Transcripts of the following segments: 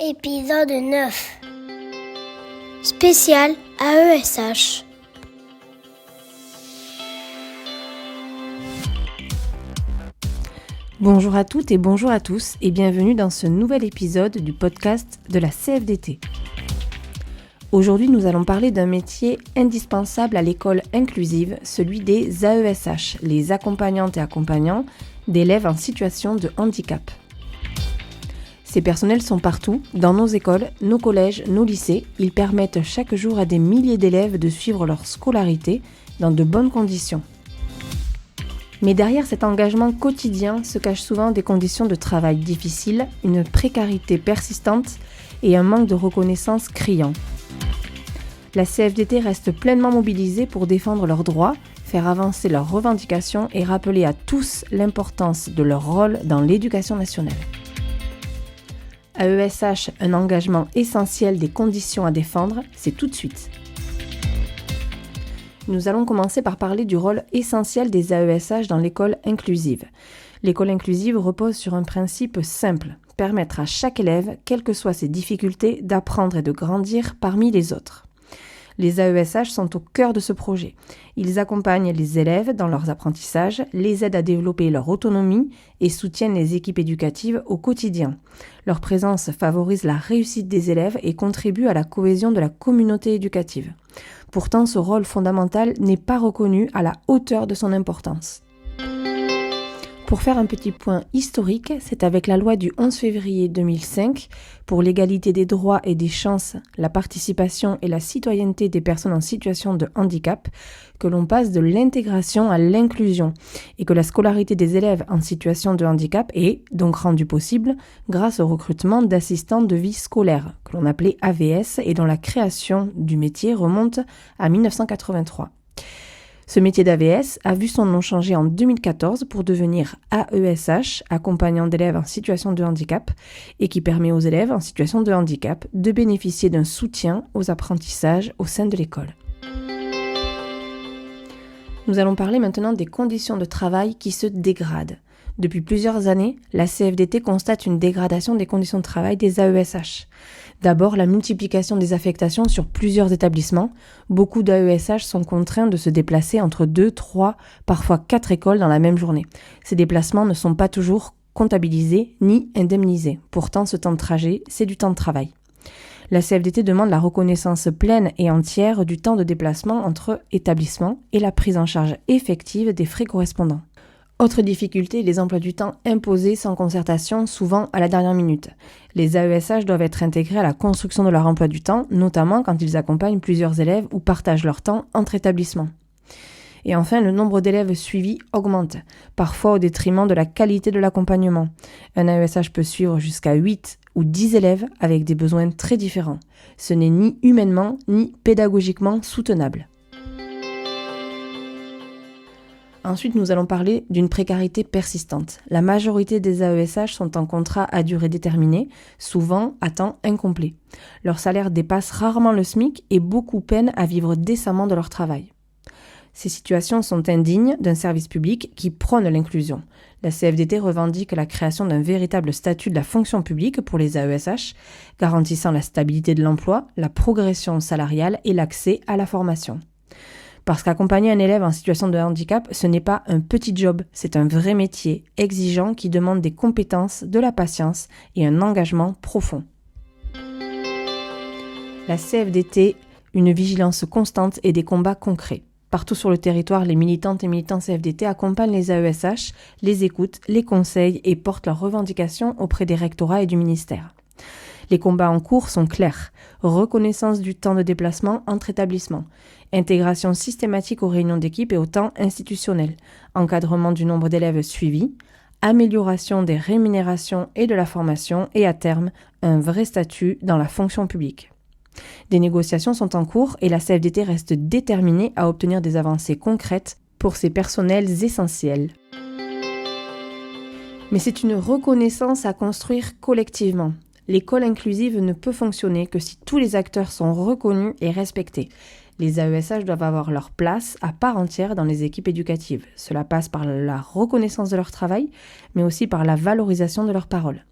Épisode 9. Spécial AESH. Bonjour à toutes et bonjour à tous et bienvenue dans ce nouvel épisode du podcast de la CFDT. Aujourd'hui, nous allons parler d'un métier indispensable à l'école inclusive, celui des AESH, les accompagnantes et accompagnants d'élèves en situation de handicap. Ces personnels sont partout, dans nos écoles, nos collèges, nos lycées. Ils permettent chaque jour à des milliers d'élèves de suivre leur scolarité dans de bonnes conditions. Mais derrière cet engagement quotidien se cachent souvent des conditions de travail difficiles, une précarité persistante et un manque de reconnaissance criant. La CFDT reste pleinement mobilisée pour défendre leurs droits, faire avancer leurs revendications et rappeler à tous l'importance de leur rôle dans l'éducation nationale. AESH, un engagement essentiel des conditions à défendre, c'est tout de suite. Nous allons commencer par parler du rôle essentiel des AESH dans l'école inclusive. L'école inclusive repose sur un principe simple, permettre à chaque élève, quelles que soient ses difficultés, d'apprendre et de grandir parmi les autres. Les AESH sont au cœur de ce projet. Ils accompagnent les élèves dans leurs apprentissages, les aident à développer leur autonomie et soutiennent les équipes éducatives au quotidien. Leur présence favorise la réussite des élèves et contribue à la cohésion de la communauté éducative. Pourtant, ce rôle fondamental n'est pas reconnu à la hauteur de son importance. Pour faire un petit point historique, c'est avec la loi du 11 février 2005 pour l'égalité des droits et des chances, la participation et la citoyenneté des personnes en situation de handicap que l'on passe de l'intégration à l'inclusion et que la scolarité des élèves en situation de handicap est donc rendue possible grâce au recrutement d'assistants de vie scolaire, que l'on appelait AVS et dont la création du métier remonte à 1983. Ce métier d'AVS a vu son nom changer en 2014 pour devenir AESH, accompagnant d'élèves en situation de handicap, et qui permet aux élèves en situation de handicap de bénéficier d'un soutien aux apprentissages au sein de l'école. Nous allons parler maintenant des conditions de travail qui se dégradent. Depuis plusieurs années, la CFDT constate une dégradation des conditions de travail des AESH. D'abord, la multiplication des affectations sur plusieurs établissements. Beaucoup d'AESH sont contraints de se déplacer entre 2, 3, parfois 4 écoles dans la même journée. Ces déplacements ne sont pas toujours comptabilisés ni indemnisés. Pourtant, ce temps de trajet, c'est du temps de travail. La CFDT demande la reconnaissance pleine et entière du temps de déplacement entre établissements et la prise en charge effective des frais correspondants. Autre difficulté, les emplois du temps imposés sans concertation, souvent à la dernière minute. Les AESH doivent être intégrés à la construction de leur emploi du temps, notamment quand ils accompagnent plusieurs élèves ou partagent leur temps entre établissements. Et enfin, le nombre d'élèves suivis augmente, parfois au détriment de la qualité de l'accompagnement. Un AESH peut suivre jusqu'à 8 ou 10 élèves avec des besoins très différents. Ce n'est ni humainement ni pédagogiquement soutenable. Ensuite, nous allons parler d'une précarité persistante. La majorité des AESH sont en contrat à durée déterminée, souvent à temps incomplet. Leur salaire dépasse rarement le SMIC et beaucoup peinent à vivre décemment de leur travail. Ces situations sont indignes d'un service public qui prône l'inclusion. La CFDT revendique la création d'un véritable statut de la fonction publique pour les AESH, garantissant la stabilité de l'emploi, la progression salariale et l'accès à la formation. Parce qu'accompagner un élève en situation de handicap, ce n'est pas un petit job, c'est un vrai métier exigeant qui demande des compétences, de la patience et un engagement profond. La CFDT, une vigilance constante et des combats concrets. Partout sur le territoire, les militantes et militants CFDT accompagnent les AESH, les écoutent, les conseillent et portent leurs revendications auprès des rectorats et du ministère. Les combats en cours sont clairs. Reconnaissance du temps de déplacement entre établissements. Intégration systématique aux réunions d'équipe et au temps institutionnel. Encadrement du nombre d'élèves suivis. Amélioration des rémunérations et de la formation. Et à terme, un vrai statut dans la fonction publique. Des négociations sont en cours et la CFDT reste déterminée à obtenir des avancées concrètes pour ces personnels essentiels. Mais c'est une reconnaissance à construire collectivement. L'école inclusive ne peut fonctionner que si tous les acteurs sont reconnus et respectés. Les AESH doivent avoir leur place à part entière dans les équipes éducatives. Cela passe par la reconnaissance de leur travail, mais aussi par la valorisation de leurs paroles.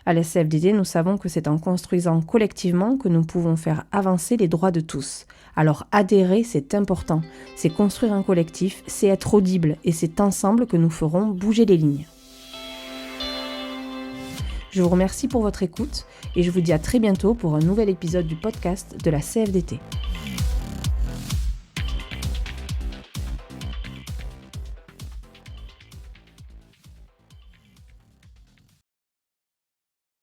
À la CFDT, nous savons que c'est en construisant collectivement que nous pouvons faire avancer les droits de tous. Alors adhérer, c'est important. C'est construire un collectif, c'est être audible et c'est ensemble que nous ferons bouger les lignes. Je vous remercie pour votre écoute et je vous dis à très bientôt pour un nouvel épisode du podcast de la CFDT.